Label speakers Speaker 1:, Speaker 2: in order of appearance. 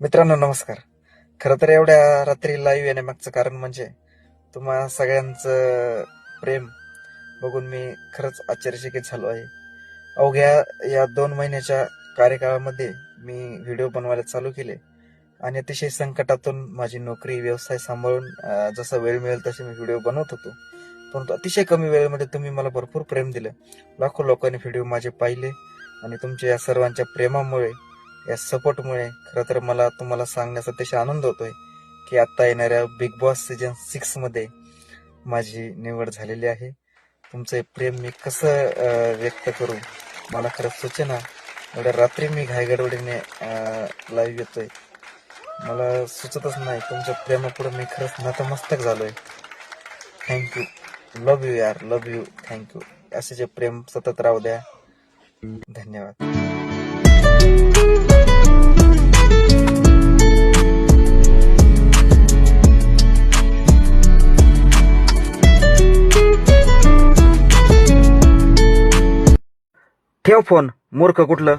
Speaker 1: मित्रांनो नमस्कार. खरं तर एवढ्या रात्री लाईव्ह येण्यामागचं कारण म्हणजे तुम्हा सगळ्यांचं प्रेम बघून मी खरंच आश्चर्यचकित झालो आहे. अवघ्या या 2 महिन्याच्या कार्यकाळामध्ये मी व्हिडिओ बनवायला चालू केले आणि अतिशय संकटातून माझी नोकरी व्यवसाय सांभाळून जसा वेळ मिळेल तसे मी व्हिडिओ बनवत होतो. परंतु अतिशय कमी वेळेमध्ये तुम्ही मला भरपूर प्रेम दिलं. लाखो लोकांनी व्हिडिओ माझे पाहिले आणि तुमच्या या सर्वांच्या प्रेमामुळे, या सपोर्टमुळे खरं तर मला तुम्हाला सांगण्याचा अतिशय आनंद होतोय की आता येणाऱ्या बिग बॉस सीझन 6 मध्ये माझी निवड झालेली आहे. तुमचं हे प्रेम मी कसं व्यक्त करू मला खरंच सुचेना. एवढ्या रात्री मी घाईगडबडीने लाईव्ह येतोय, मला सुचतच नाही. तुमच्या प्रेमापुढे मी खरंच नतमस्तक झालोय. थँक्यू, लव्ह यू यार, लव्ह यू, थँक्यू. असे जे प्रेम सतत राहू द्या. धन्यवाद. ठेव फोन, मूर्ख कुठलं.